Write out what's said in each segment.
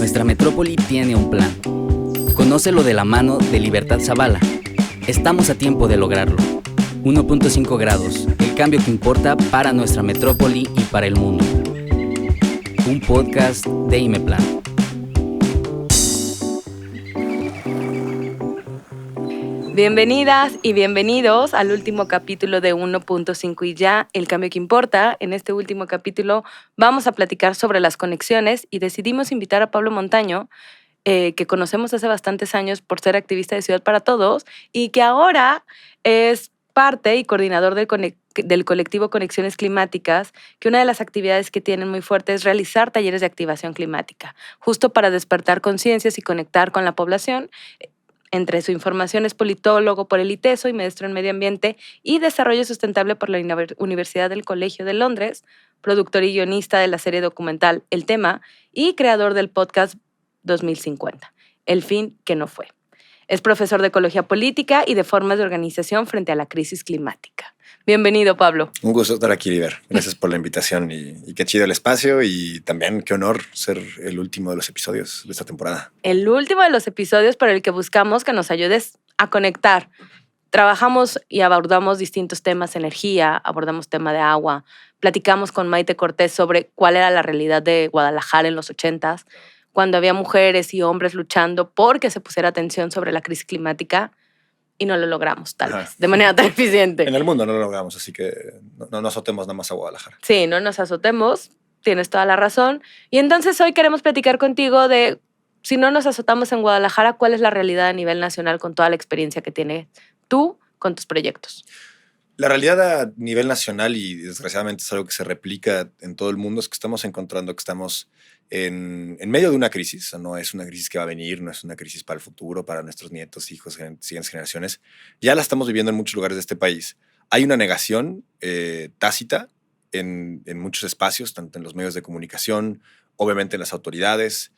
Nuestra metrópoli tiene un plan. Conócelo de la mano de Libertad Zavala. Estamos a tiempo de lograrlo. 1.5 grados, el cambio que importa para nuestra metrópoli y para el mundo. Un podcast de Imeplan. Bienvenidas y bienvenidos al último capítulo de 1.5 y ya, el cambio que importa. En este último capítulo vamos a platicar sobre las conexiones y decidimos invitar a Pablo Montaño, que conocemos hace bastantes años por ser activista de Ciudad para Todos y que ahora es parte y coordinador del colectivo Conexiones Climáticas, que una de las actividades que tienen muy fuerte es realizar talleres de activación climática, justo para despertar conciencias y conectar con la población. Entre su información es politólogo por el ITESO y maestro en Medio Ambiente y Desarrollo Sustentable por la Universidad del Colegio de Londres, productor y guionista de la serie documental El Tema y creador del podcast 2050, El fin que no fue. Es profesor de Ecología Política y de Formas de Organización frente a la crisis climática. Bienvenido, Pablo. Un gusto estar aquí, Liber. Gracias por la invitación y qué chido el espacio y también qué honor ser el último de los episodios de esta temporada. El último de los episodios para el que buscamos que nos ayudes a conectar. Trabajamos y abordamos distintos temas, energía, abordamos tema de agua, platicamos con Maite Cortés sobre cuál era la realidad de Guadalajara en los 80s, cuando había mujeres y hombres luchando porque se pusiera atención sobre la crisis climática y no lo logramos, tal vez, de manera tan eficiente. En el mundo no lo logramos, así que no nos azotemos nada más a Guadalajara. Sí, no nos azotemos, tienes toda la razón. Y entonces hoy queremos platicar contigo de, si no nos azotamos en Guadalajara, ¿cuál es la realidad a nivel nacional con toda la experiencia que tienes tú con tus proyectos? La realidad a nivel nacional, y desgraciadamente es algo que se replica en todo el mundo, es que estamos encontrando que estamos en medio de una crisis. No es una crisis que va a venir, no es una crisis para el futuro, para nuestros nietos, hijos, siguientes generaciones. Ya la estamos viviendo en muchos lugares de este país. Hay una negación tácita en muchos espacios, tanto en los medios de comunicación, obviamente en las autoridades,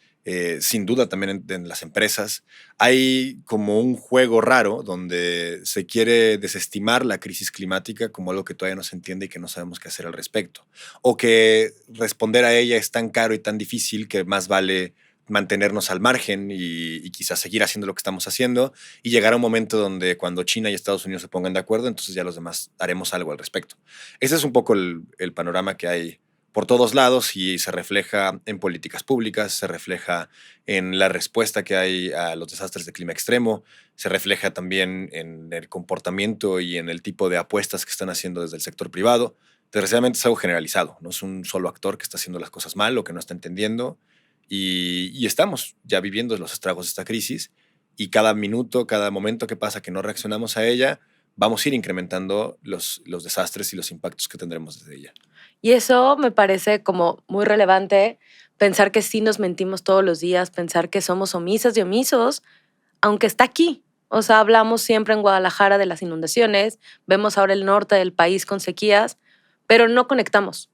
sin duda también en las empresas. Hay como un juego raro donde se quiere desestimar la crisis climática como algo que todavía no se entiende y que no sabemos qué hacer al respecto. O que responder a ella es tan caro y tan difícil que más vale mantenernos al margen y quizás seguir haciendo lo que estamos haciendo y llegar a un momento donde cuando China y Estados Unidos se pongan de acuerdo, entonces ya los demás haremos algo al respecto. Ese es un poco el panorama que hay por todos lados y se refleja en políticas públicas, se refleja en la respuesta que hay a los desastres de clima extremo, se refleja también en el comportamiento y en el tipo de apuestas que están haciendo desde el sector privado. Desgraciadamente es algo generalizado, no es un solo actor que está haciendo las cosas mal o que no está entendiendo y estamos ya viviendo los estragos de esta crisis y cada minuto, cada momento que pasa que no reaccionamos a ella, vamos a ir incrementando los desastres y los impactos que tendremos desde ella. Y eso me parece como muy relevante, pensar que sí nos mentimos todos los días, pensar que somos omisas y omisos, aunque está aquí. O sea, hablamos siempre en Guadalajara de las inundaciones, vemos ahora el norte del país con sequías, pero no conectamos.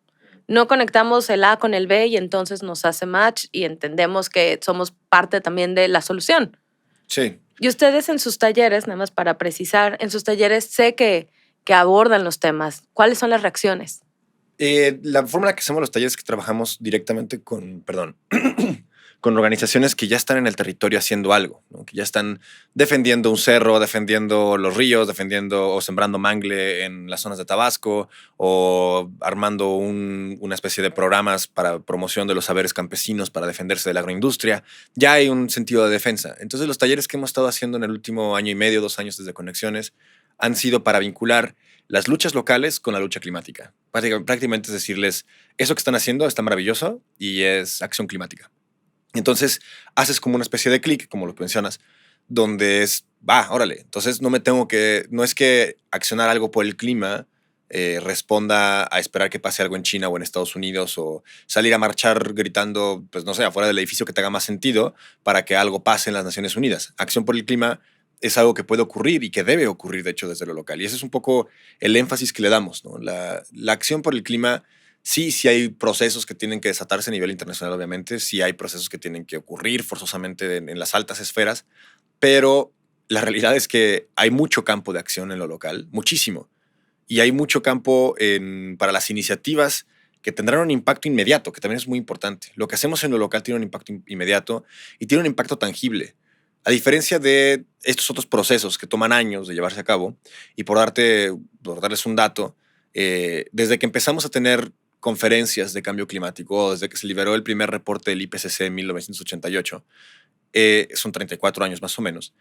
No conectamos el A con el B y entonces nos hace match y entendemos que somos parte también de la solución. Sí. Y ustedes en sus talleres, nada más para precisar, en sus talleres sé que abordan los temas. ¿Cuáles son las reacciones? La forma en la que hacemos los talleres es que trabajamos directamente con organizaciones que ya están en el territorio haciendo algo, ¿no? Que ya están defendiendo un cerro, defendiendo los ríos, defendiendo o sembrando mangle en las zonas de Tabasco o armando una especie de programas para promoción de los saberes campesinos para defenderse de la agroindustria. Ya hay un sentido de defensa. Entonces los talleres que hemos estado haciendo en el último año y medio, 2 años desde Conexiones, han sido para vincular las luchas locales con la lucha climática. Prácticamente es decirles, eso que están haciendo está maravilloso y es acción climática. Entonces, haces como una especie de clic, como lo mencionas, donde es, órale, entonces no es que accionar algo por el clima responda a esperar que pase algo en China o en Estados Unidos o salir a marchar gritando, pues no sé, afuera del edificio que te haga más sentido para que algo pase en las Naciones Unidas. Acción por el clima es algo que puede ocurrir y que debe ocurrir, de hecho, desde lo local. Y ese es un poco el énfasis que le damos, ¿no? La acción por el clima, sí hay procesos que tienen que desatarse a nivel internacional, obviamente. Sí hay procesos que tienen que ocurrir forzosamente en las altas esferas. Pero la realidad es que hay mucho campo de acción en lo local, muchísimo. Y hay mucho campo para las iniciativas que tendrán un impacto inmediato, que también es muy importante. Lo que hacemos en lo local tiene un impacto inmediato y tiene un impacto tangible. A diferencia de estos otros procesos que toman años de llevarse a cabo, y por darles un dato, desde que empezamos a tener conferencias de cambio climático, o desde que se liberó el primer reporte del IPCC en 1988, son 34 años más o menos,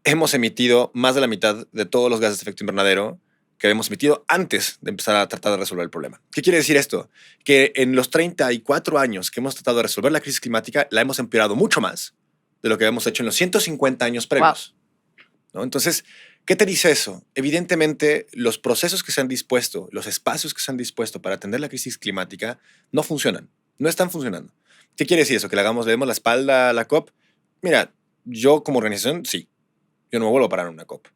hemos emitido más de la mitad de todos los gases de efecto invernadero que habíamos emitido antes de empezar a tratar de resolver el problema. ¿Qué quiere decir esto? Que en los 34 años que hemos tratado de resolver la crisis climática, la hemos empeorado mucho más de lo que habíamos hecho en los 150 años previos. ¿No? Entonces, ¿qué te dice eso? Evidentemente, los procesos que se han dispuesto, los espacios que se han dispuesto para atender la crisis climática no funcionan, no están funcionando. ¿Qué quiere decir eso? ¿Que le demos la espalda a la COP? Mira, yo como organización, sí. Yo no me vuelvo a parar en una COP.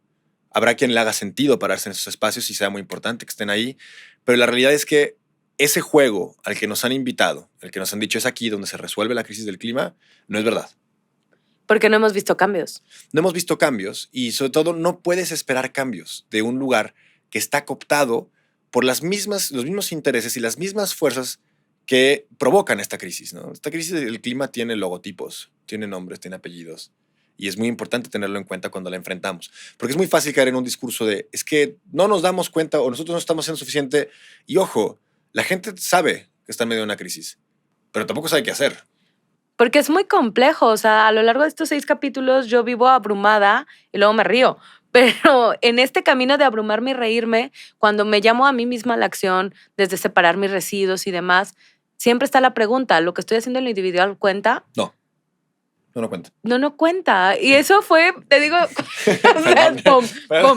Habrá quien le haga sentido pararse en esos espacios y sea muy importante que estén ahí, pero la realidad es que ese juego al que nos han invitado, al que nos han dicho es aquí donde se resuelve la crisis del clima, no es verdad. Porque no hemos visto cambios. No hemos visto cambios y sobre todo no puedes esperar cambios de un lugar que está cooptado por los mismos intereses y las mismas fuerzas que provocan esta crisis, ¿no? Esta crisis del clima tiene logotipos, tiene nombres, tiene apellidos. Y es muy importante tenerlo en cuenta cuando la enfrentamos. Porque es muy fácil caer en un discurso de es que no nos damos cuenta o nosotros no estamos haciendo suficiente. Y ojo, la gente sabe que está en medio de una crisis, pero tampoco sabe qué hacer. Porque es muy complejo. O sea, a lo largo de estos 6 capítulos yo vivo abrumada y luego me río. Pero en este camino de abrumarme y reírme, cuando me llamo a mí misma a la acción, desde separar mis residuos y demás, siempre está la pregunta, ¿lo que estoy haciendo en lo individual cuenta? No cuenta. No cuenta. Y eso fue, te digo, pum,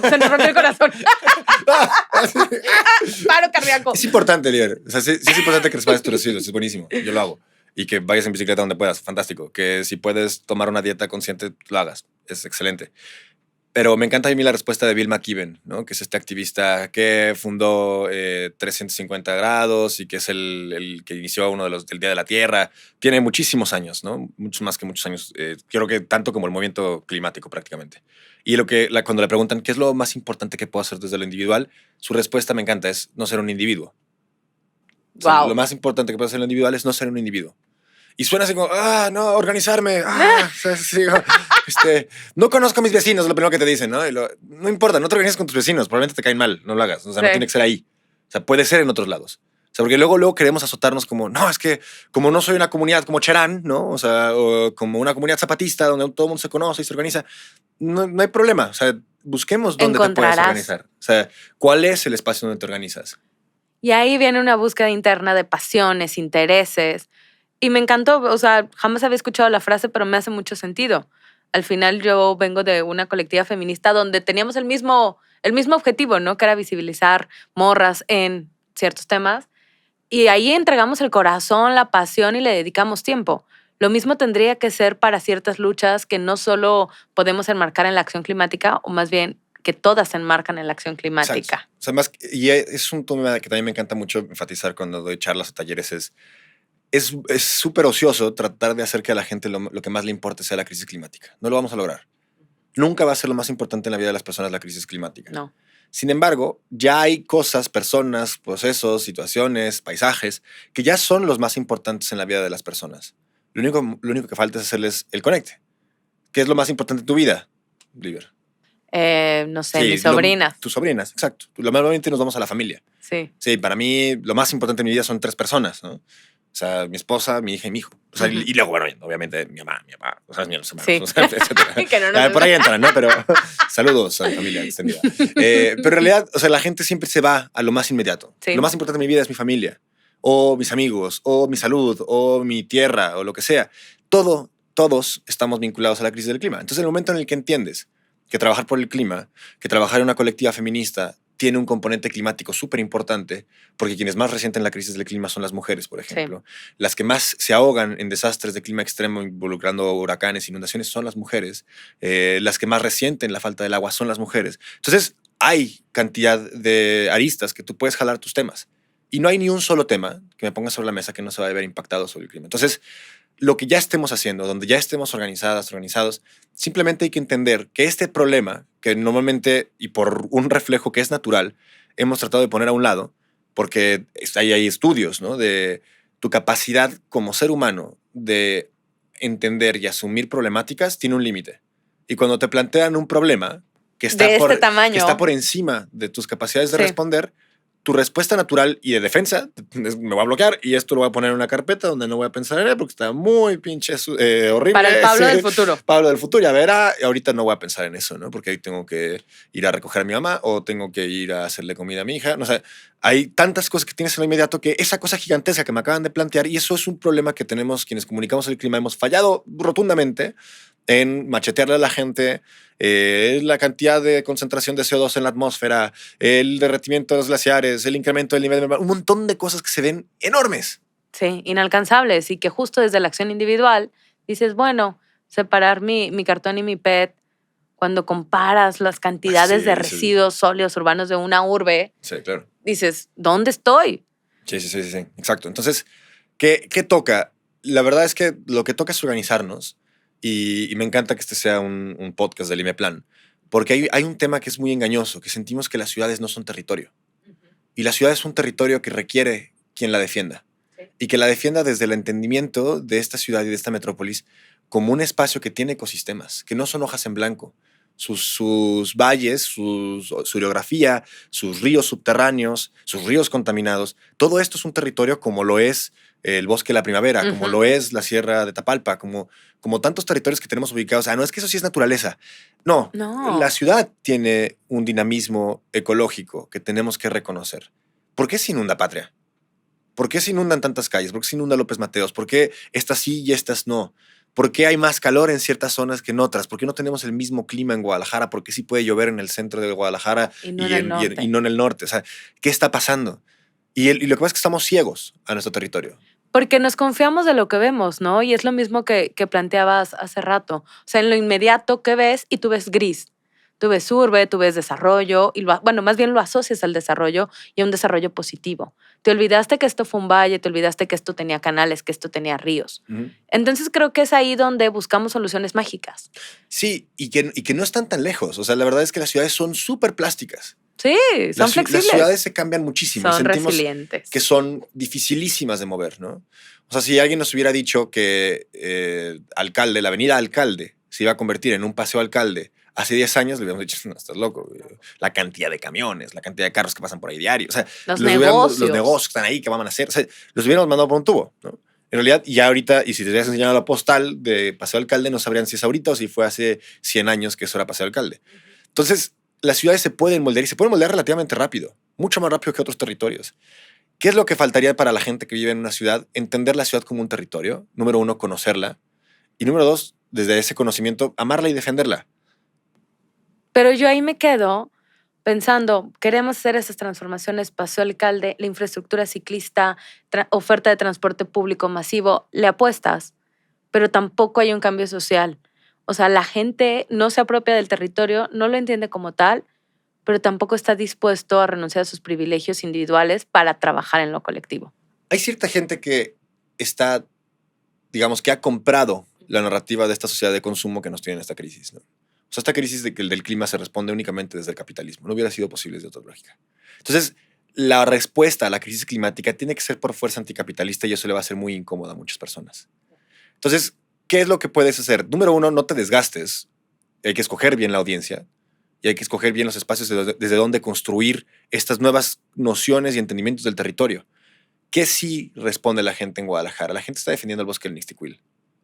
se nos rompió el corazón. Paro cardíaco. Es importante, líder. O sea, sí es importante que respetes tus residuos. Es buenísimo. Yo lo hago. Y que vayas en bicicleta donde puedas. Fantástico. Que si puedes tomar una dieta consciente, lo hagas. Es excelente. Pero me encanta a mí la respuesta de Bill McKibben, ¿no? Que es este activista que fundó 350 grados y que es el que inició uno del Día de la Tierra. Tiene muchísimos años, ¿no? Muchos más que muchos años. Creo que tanto como el movimiento climático prácticamente. Y cuando le preguntan qué es lo más importante que puedo hacer desde lo individual, su respuesta me encanta, es no ser un individuo. O sea, lo más importante que puedo hacer en lo individual es no ser un individuo. Y suena así como, no, organizarme. No conozco a mis vecinos, es lo primero que te dicen, ¿no? No importa, no te organizes con tus vecinos, probablemente te caen mal, no lo hagas. O sea, no tiene que ser ahí. O sea, puede ser en otros lados. O sea, porque luego queremos azotarnos como, no, es que como no soy una comunidad como Cherán, ¿no? O sea, o como una comunidad zapatista donde todo el mundo se conoce y se organiza. No hay problema. O sea, busquemos dónde te puedes organizar. O sea, ¿cuál es el espacio donde te organizas? Y ahí viene una búsqueda interna de pasiones, intereses. Y me encantó, o sea, jamás había escuchado la frase, pero me hace mucho sentido. Al final yo vengo de una colectiva feminista donde teníamos el mismo objetivo, ¿no? Que era visibilizar morras en ciertos temas. Y ahí entregamos el corazón, la pasión y le dedicamos tiempo. Lo mismo tendría que ser para ciertas luchas que no solo podemos enmarcar en la acción climática, o más bien que todas se enmarcan en la acción climática. Exacto. O sea, y es un tema que también me encanta mucho enfatizar cuando doy charlas o talleres, es súper ocioso tratar de hacer que a la gente lo que más le importe sea la crisis climática. No lo vamos a lograr. Nunca va a ser lo más importante en la vida de las personas la crisis climática. No. Sin embargo, ya hay cosas, personas, procesos, situaciones, paisajes que ya son los más importantes en la vida de las personas. Lo único que falta es hacerles el conecte. ¿Qué es lo más importante en tu vida, Liber? No sé, mis sobrinas. Tus sobrinas, exacto. Normalmente nos vamos a la familia. Sí. Sí, para mí lo más importante en mi vida son 3 personas, ¿no? O sea, mi esposa, mi hija y mi hijo. O sea, y luego, bueno, obviamente mi mamá, o sea, mis hermanos, sí. O sea, etcétera. Por ahí entran, ¿no? Pero saludos a mi familia extendida. Pero en realidad, o sea, la gente siempre se va a lo más inmediato. Sí. Lo más importante en mi vida es mi familia, o mis amigos, o mi salud, o mi tierra, o lo que sea. Todos estamos vinculados a la crisis del clima. Entonces, en el momento en el que entiendes que trabajar por el clima, que trabajar en una colectiva feminista tiene un componente climático súper importante, porque quienes más resienten la crisis del clima son las mujeres, por ejemplo. Sí. Las que más se ahogan en desastres de clima extremo, involucrando huracanes, inundaciones, son las mujeres. Las que más resienten la falta del agua son las mujeres. Entonces, hay cantidad de aristas que tú puedes jalar tus temas. Y no hay ni un solo tema que me ponga sobre la mesa que no se va a ver impactado sobre el clima. Entonces, lo que ya estemos haciendo, donde ya estemos organizados, simplemente hay que entender que este problema, que normalmente, y por un reflejo que es natural, hemos tratado de poner a un lado, porque hay estudios, ¿no? De tu capacidad como ser humano de entender y asumir problemáticas tiene un límite. Y cuando te plantean un problema que está, De este que tamaño. está por encima de tus capacidades de Sí. responder, tu respuesta natural y de defensa es, me voy a bloquear y esto lo voy a poner en una carpeta donde no voy a pensar en él porque está muy pinche horrible. Para el Pablo Sí. del futuro. Pablo del futuro, ya verá, y ahorita no voy a pensar en eso, ¿no? Porque ahí tengo que ir a recoger a mi mamá o tengo que ir a hacerle comida a mi hija. No sé, hay tantas cosas que tienes en lo inmediato que esa cosa gigantesca que me acaban de plantear, y eso es un problema que tenemos quienes comunicamos el clima, hemos fallado rotundamente en machetearle a la gente la cantidad de concentración de CO2 en la atmósfera, el derretimiento de los glaciares, el incremento del nivel del mar, un montón de cosas que se ven enormes. Sí, inalcanzables y que justo desde la acción individual dices, bueno, separar mi cartón y mi PET, cuando comparas las cantidades Sí, de sí. residuos sólidos urbanos de una urbe, Sí, claro. dices, ¿dónde estoy? Sí, exacto. Entonces, ¿qué toca? La verdad es que lo que toca es organizarnos y me encanta que este sea un podcast del IMEPLAN, porque hay un tema que es muy engañoso, que sentimos que las ciudades no son territorio. Y la ciudad es un territorio que requiere quien la defienda. Sí. Y que la defienda desde el entendimiento de esta ciudad y de esta metrópolis como un espacio que tiene ecosistemas, que no son hojas en blanco. Sus valles, su orografía, sus ríos subterráneos, sus ríos contaminados, todo esto es un territorio como lo es el Bosque de la Primavera, como lo es la Sierra de Tapalpa, como tantos territorios que tenemos ubicados. No es que eso sí es naturaleza. No, la ciudad tiene un dinamismo ecológico que tenemos que reconocer. ¿Por qué se inunda Patria? ¿Por qué se inundan tantas calles? ¿Por qué se inunda López Mateos? ¿Por qué estas sí y estas no? ¿Por qué hay más calor en ciertas zonas que en otras? ¿Por qué no tenemos el mismo clima en Guadalajara? ¿Por qué sí puede llover en el centro de Guadalajara y no en el norte? O sea, ¿qué está pasando? Y lo que pasa es que estamos ciegos a nuestro territorio. Porque nos confiamos de lo que vemos, ¿no? Y es lo mismo que planteabas hace rato. O sea, en lo inmediato que ves y tú ves gris. Tú ves urbe, tú ves desarrollo, y más bien lo asocias al desarrollo y a un desarrollo positivo. Te olvidaste que esto fue un valle, te olvidaste que esto tenía canales, que esto tenía ríos. Entonces creo que es ahí donde buscamos soluciones mágicas. Sí, y que no están tan lejos. O sea, la verdad es que las ciudades son súper plásticas. Sí, son flexibles. Las ciudades se cambian muchísimo. Son Sentimos resilientes. que son dificilísimas de mover, ¿no? O sea, si alguien nos hubiera dicho que la avenida Alcalde se iba a convertir en un paseo Alcalde hace 10 años, le hubiéramos dicho, no, estás loco. La cantidad de camiones, la cantidad de carros que pasan por ahí diario. O sea, los negocios que están ahí, que van a hacer. O sea, los hubiéramos mandado por un tubo, ¿no? En realidad, ya ahorita, y si te hubieras enseñado la postal de Paseo Alcalde, no sabrían si es ahorita o si fue hace 100 años que eso era Paseo Alcalde. Entonces, las ciudades se pueden moldear y se pueden moldear relativamente rápido, mucho más rápido que otros territorios. ¿Qué es lo que faltaría para la gente que vive en una ciudad? Entender la ciudad como un territorio. Número 1, conocerla. Y número 2, desde ese conocimiento, amarla y defenderla. Pero yo ahí me quedo pensando, queremos hacer esas transformaciones, Paseo Alcalde, la infraestructura ciclista, oferta de transporte público masivo, le apuestas, pero tampoco hay un cambio social. O sea, la gente no se apropia del territorio, no lo entiende como tal, pero tampoco está dispuesto a renunciar a sus privilegios individuales para trabajar en lo colectivo. Hay cierta gente que está, digamos, que ha comprado la narrativa de esta sociedad de consumo que nos tiene en esta crisis, ¿no? O sea, esta crisis del clima se responde únicamente desde el capitalismo. No hubiera sido posible desde otra lógica. Entonces, la respuesta a la crisis climática tiene que ser por fuerza anticapitalista y eso le va a ser muy incómodo a muchas personas. Entonces, ¿qué es lo que puedes hacer? Número 1, no te desgastes. Hay que escoger bien la audiencia y hay que escoger bien los espacios desde donde construir estas nuevas nociones y entendimientos del territorio. ¿Qué sí responde la gente en Guadalajara? La gente está defendiendo el bosque del Nixtiquil.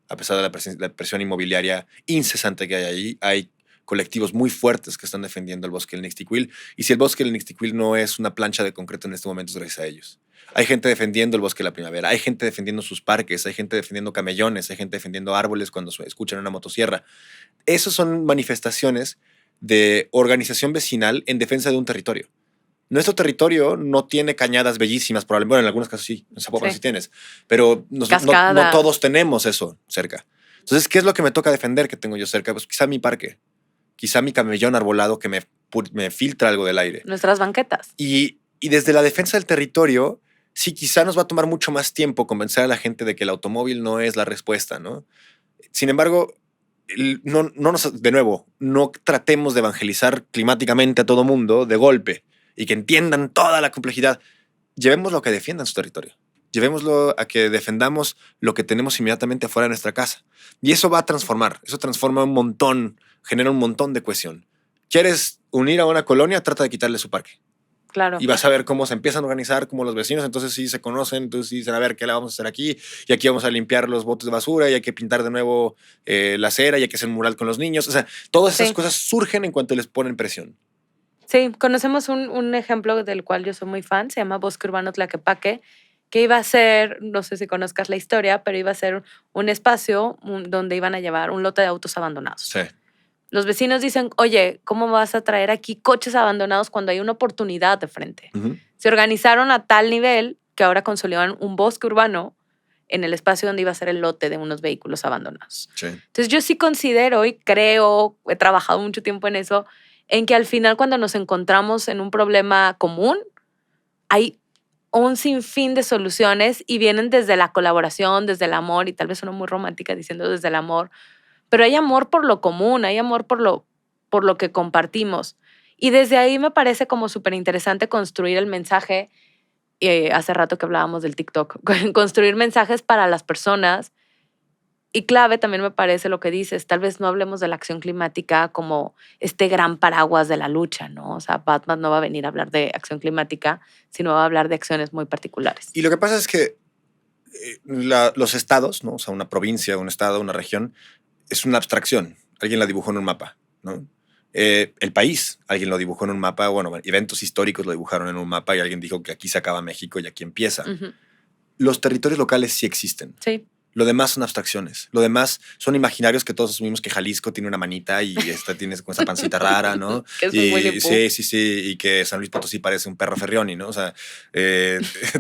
A pesar de la presión inmobiliaria incesante que hay ahí, hay colectivos muy fuertes que están defendiendo el bosque del Nixtiquil. Y si el bosque del Nixtiquil no es una plancha de concreto en este momento, es gracias a ellos. Hay gente defendiendo el bosque de la primavera, hay gente defendiendo sus parques, hay gente defendiendo camellones, hay gente defendiendo árboles cuando escuchan una motosierra. Esas son manifestaciones de organización vecinal en defensa de un territorio. Nuestro territorio no tiene cañadas bellísimas, probablemente. Bueno, en algunos casos sí, en Zapopan sí tienes, pero no todos tenemos eso cerca. Entonces, ¿qué es lo que me toca defender que tengo yo cerca? Pues quizá mi parque, quizá mi camellón arbolado que me filtra algo del aire. Nuestras banquetas. Y desde la defensa del territorio, sí, quizá nos va a tomar mucho más tiempo convencer a la gente de que el automóvil no es la respuesta, ¿no? Sin embargo, de nuevo, no tratemos de evangelizar climáticamente a todo mundo de golpe y que entiendan toda la complejidad. llevémoslo a que defiendan su territorio. Llevémoslo a que defendamos lo que tenemos inmediatamente afuera de nuestra casa. Y eso va a transformar. Eso transforma un montón, genera un montón de cohesión. ¿Quieres unir a una colonia? Trata de quitarle su parque. Claro. Y vas a ver cómo se empiezan a organizar, como los vecinos, entonces sí se conocen, entonces sí dicen, a ver, ¿qué le vamos a hacer aquí? Y aquí vamos a limpiar los botes de basura, y hay que pintar de nuevo la acera, y hay que hacer un mural con los niños. O sea, todas esas cosas surgen en cuanto les ponen presión. Sí, conocemos un ejemplo del cual yo soy muy fan, se llama Bosque Urbano Tlaquepaque, que iba a ser, no sé si conozcas la historia, pero iba a ser un espacio donde iban a llevar un lote de autos abandonados. Sí. Los vecinos dicen, oye, ¿cómo vas a traer aquí coches abandonados cuando hay una oportunidad de frente? Uh-huh. Se organizaron a tal nivel que ahora consolidaron un bosque urbano en el espacio donde iba a ser el lote de unos vehículos abandonados. Sí. Entonces yo sí considero y creo, he trabajado mucho tiempo en eso, en que al final cuando nos encontramos en un problema común, hay un sinfín de soluciones y vienen desde la colaboración, desde el amor, y tal vez sueno muy romántica diciendo desde el amor, pero hay amor por lo común, hay amor por lo que compartimos. Y desde ahí me parece como súper interesante construir el mensaje, hace rato que hablábamos del TikTok, construir mensajes para las personas. Y clave también me parece lo que dices, tal vez no hablemos de la acción climática como este gran paraguas de la lucha, ¿no? O sea, Batman no va a venir a hablar de acción climática, sino va a hablar de acciones muy particulares. Y lo que pasa es que los estados, ¿no? O sea, una provincia, un estado, una región, es una abstracción. Alguien la dibujó en un mapa, ¿no? El país, alguien lo dibujó en un mapa, bueno, eventos históricos lo dibujaron en un mapa y alguien dijo que aquí se acaba México y aquí empieza. Uh-huh. Los territorios locales sí existen. Sí. Lo demás son abstracciones. Lo demás son imaginarios que todos asumimos que Jalisco tiene una manita y esta tiene con esa pancita rara, ¿no? Que es un Winnie Pooh. Sí. Y que San Luis Potosí parece un perro Ferrioni, ¿no? O sea,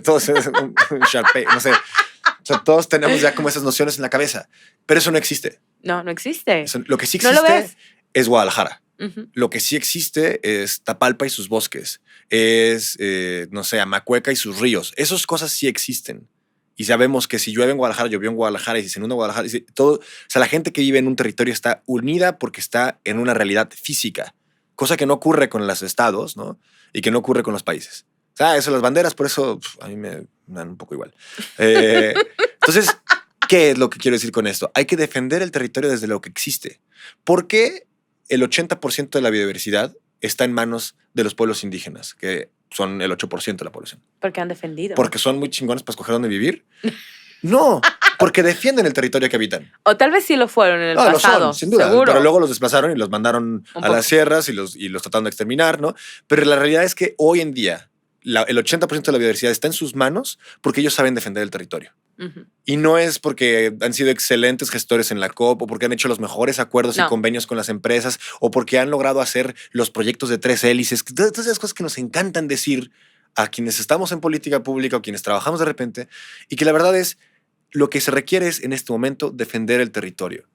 todos un Sharpay, no sé. O sea, todos tenemos ya como esas nociones en la cabeza. Pero eso no existe. No existe. Lo que sí ¿No lo existe ves? es Guadalajara. Uh-huh. Lo que sí existe es Tapalpa y sus bosques. Es, no sé, Amacueca y sus ríos. Esas cosas sí existen. Y sabemos que si llueve en Guadalajara, llovió en Guadalajara, y si se inunda Guadalajara, todo, o sea, la gente que vive en un territorio está unida porque está en una realidad física, cosa que no ocurre con los estados, ¿no? Y que no ocurre con los países. O sea, eso, las banderas, por eso a mí me dan un poco igual. Entonces, ¿qué es lo que quiero decir con esto? Hay que defender el territorio desde lo que existe. ¿Por qué el 80% de la biodiversidad está en manos de los pueblos indígenas, que son el 8% de la población? Porque han defendido. ¿Porque son muy chingones para escoger dónde vivir? No, porque defienden el territorio que habitan. O tal vez sí lo fueron en el pasado. Lo son, sin duda. Seguro. Pero luego los desplazaron y los mandaron a las sierras y los trataron de exterminar, ¿no? Pero la realidad es que hoy en día el 80% de la biodiversidad está en sus manos porque ellos saben defender el territorio. Uh-huh. Y no es porque han sido excelentes gestores en la COP o porque han hecho los mejores acuerdos y convenios con las empresas o porque han logrado hacer los proyectos de 3 hélices. Todas esas cosas que nos encantan decir a quienes estamos en política pública o quienes trabajamos de repente, y que la verdad es, lo que se requiere es en este momento defender el territorio.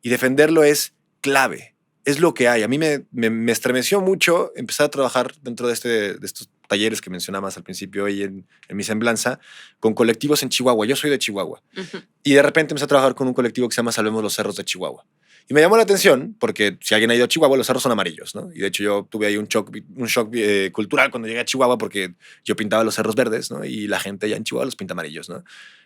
Y defenderlo es clave. Es lo que hay. A mí me estremeció mucho empezar a trabajar dentro de estos talleres que mencionabas al principio y en mi semblanza, con colectivos en Chihuahua. Yo soy de Chihuahua. Uh-huh. Y de repente empecé a trabajar con un colectivo que se llama Salvemos los Cerros de Chihuahua. Y me llamó la atención porque si alguien ha ido a Chihuahua, los cerros son amarillos, ¿no? Y de hecho yo tuve ahí un shock cultural cuando llegué a Chihuahua porque yo pintaba los cerros verdes, ¿no? Y la gente allá en Chihuahua los pinta amarillos, ¿no?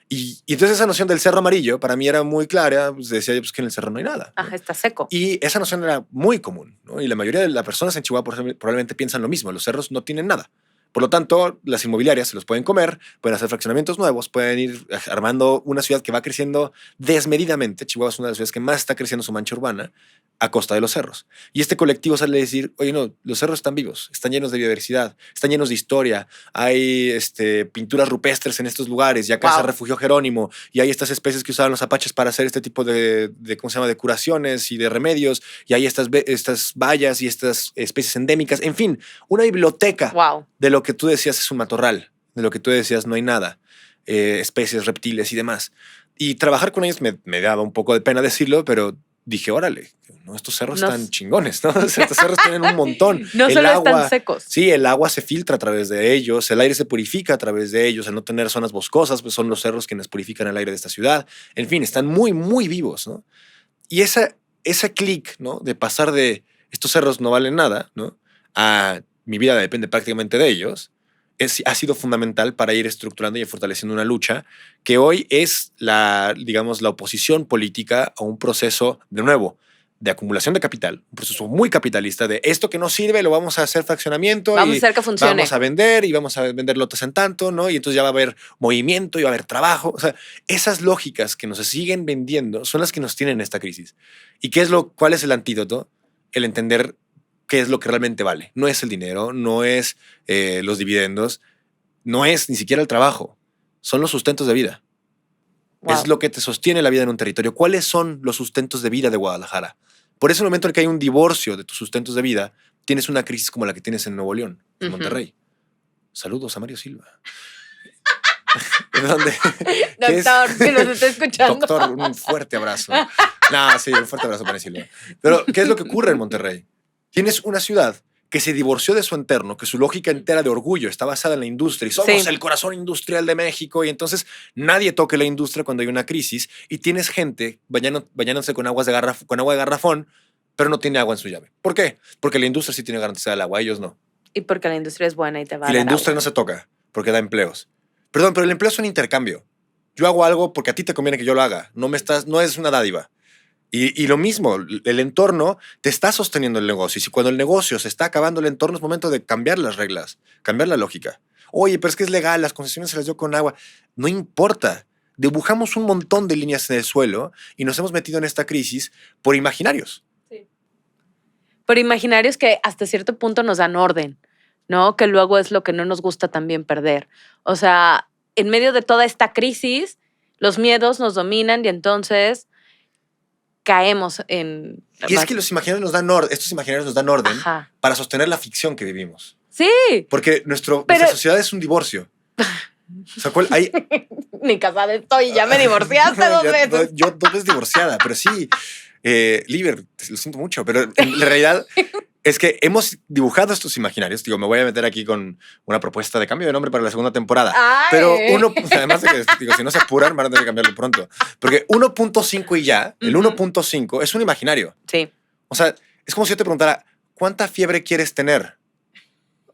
Y entonces esa noción del cerro amarillo para mí era muy clara. Pues decía yo, pues que en el cerro no hay nada, ¿no? Ajá, está seco. Y esa noción era muy común, ¿no? Y la mayoría de las personas en Chihuahua probablemente piensan lo mismo. Los cerros no tienen nada. Por lo tanto, las inmobiliarias se los pueden comer, pueden hacer fraccionamientos nuevos, pueden ir armando una ciudad que va creciendo desmedidamente. Chihuahua es una de las ciudades que más está creciendo su mancha urbana a costa de los cerros. Y este colectivo sale a decir, oye, no, los cerros están vivos, están llenos de biodiversidad, están llenos de historia, hay pinturas rupestres en estos lugares, y acá se refugió Jerónimo, y hay estas especies que usaban los apaches para hacer este tipo de ¿cómo se llama?, de curaciones y de remedios, y hay estas bayas y estas especies endémicas, en fin, una biblioteca de lo que tú decías es un matorral, de lo que tú decías no hay nada, especies, reptiles y demás. Y trabajar con ellos me daba un poco de pena decirlo, pero dije, órale, ¿no? Estos cerros están chingones, ¿no? Estos cerros tienen un montón. No solo están secos. Sí, el agua se filtra a través de ellos, el aire se purifica a través de ellos, al no tener zonas boscosas, pues son los cerros quienes purifican el aire de esta ciudad. En fin, están muy, muy vivos, ¿no? Y ese clic, ¿no?, de pasar de estos cerros no valen nada, ¿no?, a mi vida depende prácticamente de ellos, ha sido fundamental para ir estructurando y fortaleciendo una lucha que hoy es digamos, la oposición política a un proceso, de nuevo, de acumulación de capital, un proceso muy capitalista de esto que no sirve, lo vamos a hacer fraccionamiento. Vamos a hacer que funcione. Vamos a vender y vamos a vender lotes en tanto, ¿no? Y entonces ya va a haber movimiento y va a haber trabajo. O sea, esas lógicas que nos siguen vendiendo son las que nos tienen en esta crisis. ¿Y cuál es el antídoto? El entender qué es lo que realmente vale. No es el dinero, no es los dividendos, no es ni siquiera el trabajo. Son los sustentos de vida. Wow. Es lo que te sostiene la vida en un territorio. ¿Cuáles son los sustentos de vida de Guadalajara? Por eso, en el momento en que hay un divorcio de tus sustentos de vida, tienes una crisis como la que tienes en Nuevo León, en Monterrey. Saludos a Mario Silva. ¿Dónde? Doctor, si nos está escuchando. Doctor, un fuerte abrazo. No, sí, un fuerte abrazo para Silva. Pero, ¿qué es lo que ocurre en Monterrey? Tienes una ciudad que se divorció de su entorno, que su lógica entera de orgullo está basada en la industria y somos el corazón industrial de México y entonces nadie toque la industria cuando hay una crisis y tienes gente bañándose con agua de garrafón, pero no tiene agua en su llave. ¿Por qué? Porque la industria sí tiene garantizada el agua, ellos no. Y porque la industria es buena y te va a Y la dar industria agua. no se toca porque da empleos. Perdón, pero el empleo es un intercambio. Yo hago algo porque a ti te conviene que yo lo haga. No es una dádiva. Y lo mismo, el entorno te está sosteniendo el negocio. Y si cuando el negocio se está acabando el entorno, es momento de cambiar las reglas, cambiar la lógica. Oye, pero es que es legal, las concesiones se las dio con agua. No importa. Dibujamos un montón de líneas en el suelo y nos hemos metido en esta crisis por imaginarios. Sí. Por imaginarios que hasta cierto punto nos dan orden, ¿no? Que luego es lo que no nos gusta también perder. O sea, en medio de toda esta crisis, los miedos nos dominan y entonces caemos en... Y es que estos imaginarios nos dan orden Ajá. para sostener la ficción que vivimos. Sí. Porque nuestra sociedad es un divorcio. O sea, Ni casada estoy, ya me divorciaste 2 veces. Yo 2 veces divorciada, pero sí. Liber, lo siento mucho, pero en realidad es que hemos dibujado estos imaginarios. Digo, me voy a meter aquí con una propuesta de cambio de nombre para la segunda temporada. Ay. Pero además de que, si no se apuran, van a tener que cambiarlo pronto. Porque 1.5 y ya, el 1.5 es un imaginario. Sí. O sea, es como si yo te preguntara, ¿cuánta fiebre quieres tener?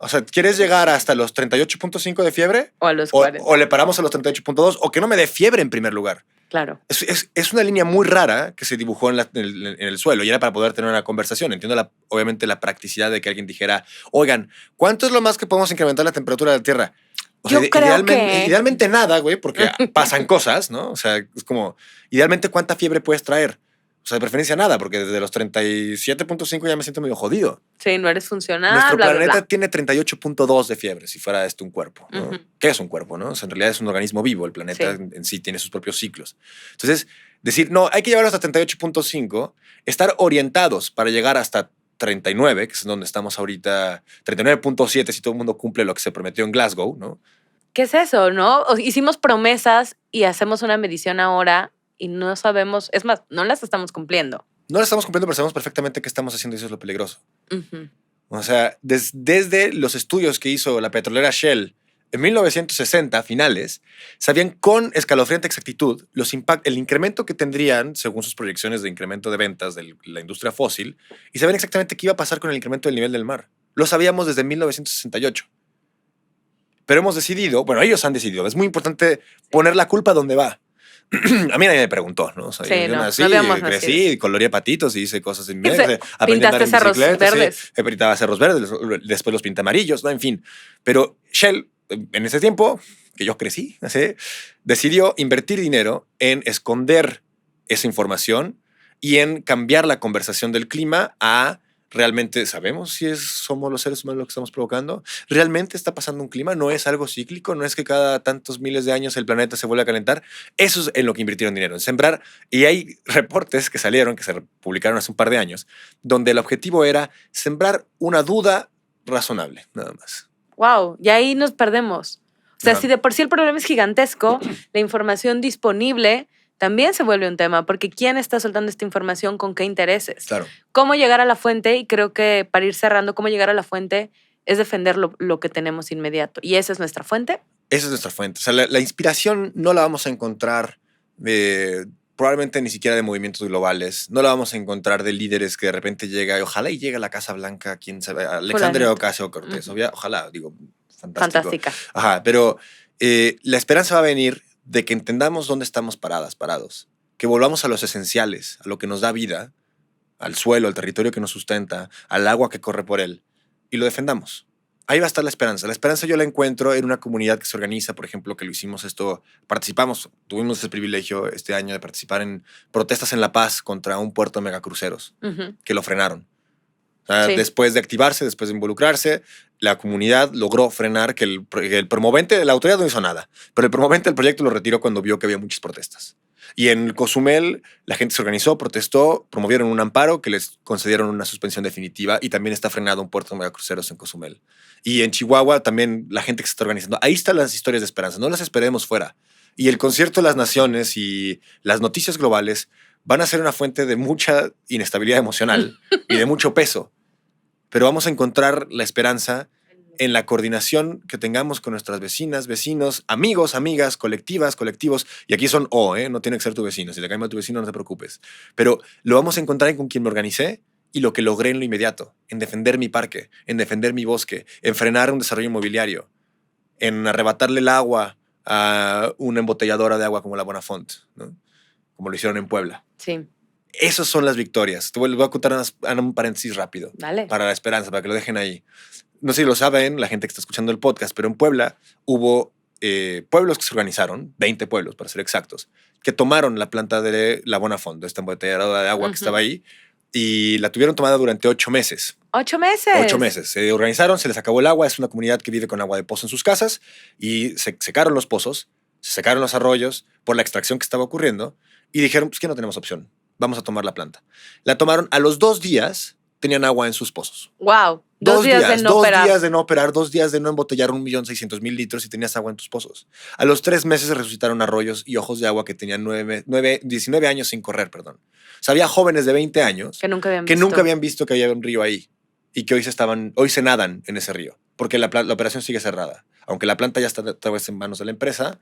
O sea, ¿quieres llegar hasta los 38.5 de fiebre? O a los 40. O le paramos a los 38.2 o que no me dé fiebre en primer lugar. Claro. Es una línea muy rara que se dibujó en el suelo y era para poder tener una conversación. Entiendo obviamente la practicidad de que alguien dijera, oigan, ¿cuánto es lo más que podemos incrementar la temperatura de la Tierra? O sea, Yo creo que... idealmente nada, güey, porque pasan cosas, ¿no? O sea, es como, idealmente, ¿cuánta fiebre puedes traer? O sea, de preferencia nada, porque desde los 37.5 ya me siento medio jodido. Sí, no eres funcional, Nuestro bla, planeta bla, bla. tiene 38.2 de fiebre, si fuera esto un cuerpo, ¿no? ¿Qué es un cuerpo, no? O sea, en realidad es un organismo vivo. El planeta en sí tiene sus propios ciclos. Entonces, decir, no, hay que llevarlo hasta 38.5, estar orientados para llegar hasta 39, que es donde estamos ahorita, 39.7 si todo el mundo cumple lo que se prometió en Glasgow, ¿no? ¿Qué es eso, no? Hicimos promesas y hacemos una medición ahora y no sabemos, es más, no las estamos cumpliendo. No las estamos cumpliendo, pero sabemos perfectamente qué estamos haciendo y eso es lo peligroso. Uh-huh. O sea, desde los estudios que hizo la petrolera Shell en 1960, finales, sabían con escalofriante exactitud el incremento que tendrían, según sus proyecciones de incremento de ventas de la industria fósil, y sabían exactamente qué iba a pasar con el incremento del nivel del mar. Lo sabíamos desde 1968. Pero hemos decidido, bueno, ellos han decidido, es muy importante poner la culpa donde va. A mí nadie me preguntó, ¿no? O sea, sí, yo nací, crecí, coloreé patitos y hice cosas en mi vida. Pintaste cerros verdes. Sí, pintaba cerros verdes, después los pinté amarillos, ¿no? En fin. Pero Shell, en ese tiempo que yo crecí, ¿sí? Decidió invertir dinero en esconder esa información y en cambiar la conversación del clima a ¿realmente sabemos si somos los seres humanos los que estamos provocando? ¿Realmente está pasando un clima? ¿No es algo cíclico? ¿No es que cada tantos miles de años el planeta se vuelve a calentar? Eso es en lo que invirtieron dinero, en sembrar. Y hay reportes que salieron, que se publicaron hace un par de años, donde el objetivo era sembrar una duda razonable, nada más. Wow, y ahí nos perdemos. O sea, si de por sí el problema es gigantesco, la información disponible también se vuelve un tema, porque ¿quién está soltando esta información con qué intereses? Claro. ¿Cómo llegar a la fuente? Y creo que para ir cerrando, cómo llegar a la fuente es defender lo que tenemos inmediato. ¿Y esa es nuestra fuente? Esa es nuestra fuente. O sea, la inspiración no la vamos a encontrar probablemente ni siquiera de movimientos globales. No la vamos a encontrar de líderes que de repente llega, y ojalá y llegue a la Casa Blanca, quién sabe, Alexandria Ocasio-Cortez. Ojalá, digo, fantástico. Fantástica. Ajá, pero la esperanza va a venir de que entendamos dónde estamos parados. Que volvamos a los esenciales, a lo que nos da vida, al suelo, al territorio que nos sustenta, al agua que corre por él, y lo defendamos. Ahí va a estar la esperanza. La esperanza yo la encuentro en una comunidad que se organiza, por ejemplo, que lo hicimos tuvimos ese privilegio este año de participar en protestas en La Paz contra un puerto de megacruceros, que lo frenaron. O sea, Sí. después de activarse, después de involucrarse, la comunidad logró frenar que el promovente, la autoridad no hizo nada, pero el promovente del proyecto lo retiró cuando vio que había muchas protestas. Y en Cozumel la gente se organizó, protestó, promovieron un amparo que les concedieron una suspensión definitiva y también está frenado un puerto de megacruceros en Cozumel. Y en Chihuahua también la gente que se está organizando. Ahí están las historias de esperanza, no las esperemos fuera. Y el concierto de las naciones y las noticias globales van a ser una fuente de mucha inestabilidad emocional y de mucho peso. Pero vamos a encontrar la esperanza en la coordinación que tengamos con nuestras vecinas, vecinos, amigos, amigas, colectivas, colectivos. Y aquí son no tiene que ser tu vecino. Si te cae mal tu vecino, no te preocupes. Pero lo vamos a encontrar en con quien me organicé y lo que logré en lo inmediato, en defender mi parque, en defender mi bosque, en frenar un desarrollo inmobiliario, en arrebatarle el agua a una embotelladora de agua como la Bonafont, ¿no? Como lo hicieron en Puebla. Sí. Esas son las victorias. Te voy a contar un paréntesis rápido. Dale. Para la esperanza, para que lo dejen ahí. No sé si lo saben, la gente que está escuchando el podcast, pero en Puebla hubo pueblos que se organizaron, 20 pueblos para ser exactos, que tomaron la planta de la Bonafont, de esta embotelladora de agua que estaba ahí, y la tuvieron tomada durante 8 meses. 8 meses. 8 meses. Se organizaron, se les acabó el agua. Es una comunidad que vive con agua de pozo en sus casas y se secaron los pozos, se secaron los arroyos por la extracción que estaba ocurriendo y dijeron, pues que no tenemos opción, vamos a tomar la planta. La tomaron, a los 2 días tenían agua en sus pozos. Wow. 2 días de no operar. 2 días de no operar, 2 días de no embotellar 1.600.000 litros y tenías agua en tus pozos. A los 3 meses se resucitaron arroyos y ojos de agua que tenían 19 años sin correr, perdón. O sea, había jóvenes de 20 años Que nunca habían visto que había un río ahí y que hoy se nadan en ese río porque la operación sigue cerrada. Aunque la planta ya está otra vez en manos de la empresa.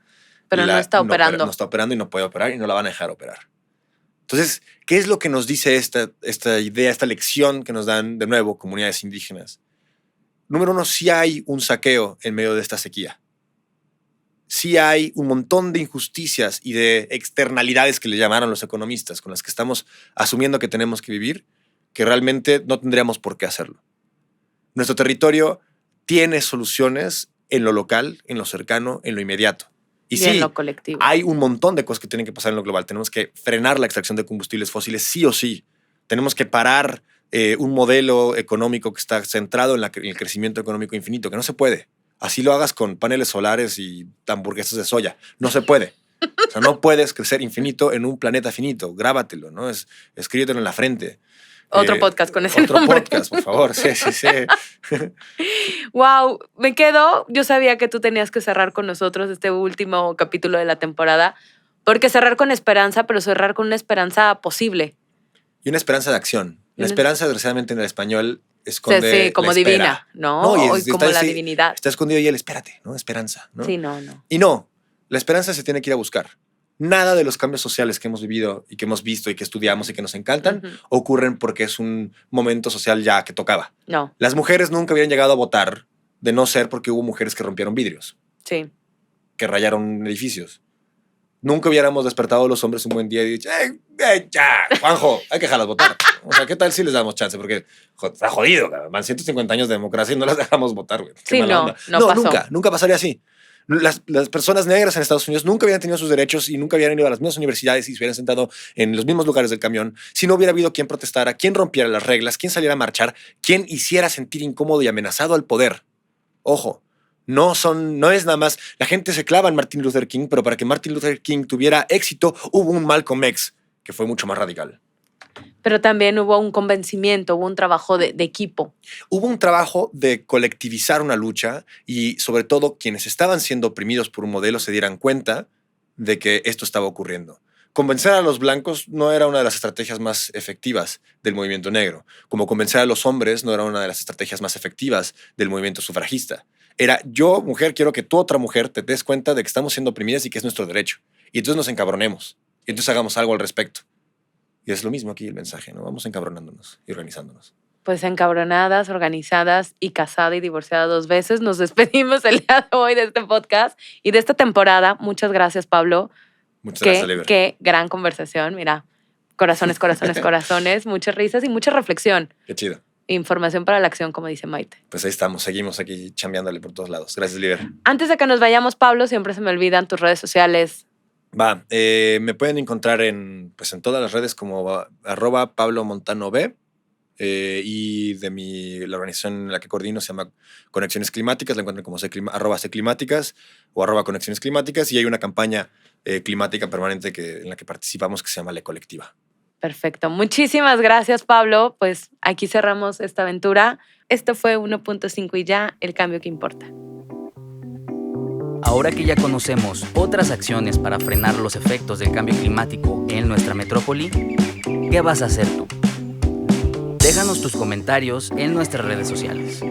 Pero no está operando. No está operando y no puede operar y no la van a dejar operar. Entonces, ¿qué es lo que nos dice esta idea, esta lección que nos dan de nuevo comunidades indígenas? Número 1, sí hay un saqueo en medio de esta sequía. Sí hay un montón de injusticias y de externalidades que le llamaron los economistas, con las que estamos asumiendo que tenemos que vivir, que realmente no tendríamos por qué hacerlo. Nuestro territorio tiene soluciones en lo local, en lo cercano, en lo inmediato. Y sí, en lo colectivo. Hay un montón de cosas que tienen que pasar en lo global. Tenemos que frenar la extracción de combustibles fósiles sí o sí. Tenemos que parar un modelo económico que está centrado en el crecimiento económico infinito, que no se puede. Así lo hagas con paneles solares y hamburguesas de soya. No se puede. O sea, no puedes crecer infinito en un planeta finito. Grábatelo, ¿no? Escríbetelo en la frente. Otro podcast con ese nombre. Otro podcast, por favor. Sí. Wow, yo sabía que tú tenías que cerrar con nosotros este último capítulo de la temporada, porque cerrar con esperanza, pero cerrar con una esperanza posible. Y una esperanza de acción. La esperanza, desgraciadamente, en el español esconde sí, como la espera. divina, ¿no? Y como la divinidad. Está escondido ahí el espérate, ¿no? Esperanza, ¿no? Sí, no. Y no, la esperanza se tiene que ir a buscar. Nada de los cambios sociales que hemos vivido y que hemos visto y que estudiamos y que nos encantan ocurren porque es un momento social ya que tocaba. No. Las mujeres nunca habían llegado a votar de no ser porque hubo mujeres que rompieron vidrios. Sí. Que rayaron edificios. Nunca hubiéramos despertado los hombres un buen día y dicho, ya, Juanjo, hay que dejarlas votar. O sea, ¿qué tal si les damos chance? Porque está jodido, cabrón. Van 150 años de democracia y no las dejamos votar, güey. Sí, no pasó. Nunca pasaría así. Las personas negras en Estados Unidos nunca habían tenido sus derechos y nunca habían ido a las mismas universidades y se hubieran sentado en los mismos lugares del camión si no hubiera habido quien protestara, quien rompiera las reglas, quien saliera a marchar, quien hiciera sentir incómodo y amenazado al poder. Ojo, no es nada más. La gente se clava en Martin Luther King, pero para que Martin Luther King tuviera éxito hubo un Malcolm X que fue mucho más radical. Pero también hubo un convencimiento, hubo un trabajo de equipo. Hubo un trabajo de colectivizar una lucha y sobre todo quienes estaban siendo oprimidos por un modelo se dieran cuenta de que esto estaba ocurriendo. Convencer a los blancos no era una de las estrategias más efectivas del movimiento negro, como convencer a los hombres no era una de las estrategias más efectivas del movimiento sufragista. Era yo, mujer, quiero que tú, otra mujer, te des cuenta de que estamos siendo oprimidas y que es nuestro derecho. Y entonces nos encabronemos. Y entonces hagamos algo al respecto. Y es lo mismo aquí el mensaje, ¿no? Vamos encabronándonos y organizándonos. pues encabronadas, organizadas y casada y divorciada 2 veces, nos despedimos el día de hoy de este podcast y de esta temporada. Muchas gracias, Pablo. Muchas gracias, Oliver. Qué gran conversación. Mira, corazones, corazones, corazones, muchas risas y mucha reflexión. Qué chido. Información para la acción, como dice Maite. Pues ahí estamos, seguimos aquí chambeándole por todos lados. Gracias, Oliver. Antes de que nos vayamos, Pablo, siempre se me olvidan tus redes sociales. Me pueden encontrar en todas las redes como @PabloMontanoB. Y de la organización en la que coordino se llama Conexiones Climáticas, la encuentran como @Cclimáticas o @Conexiones Climáticas, y hay una campaña climática permanente en la que participamos que se llama La Colectiva. Perfecto. Muchísimas gracias, Pablo. Pues aquí cerramos esta aventura. Esto fue 1.5 y ya, el cambio que importa. Ahora que ya conocemos otras acciones para frenar los efectos del cambio climático en nuestra metrópoli, ¿qué vas a hacer tú? Déjanos tus comentarios en nuestras redes sociales.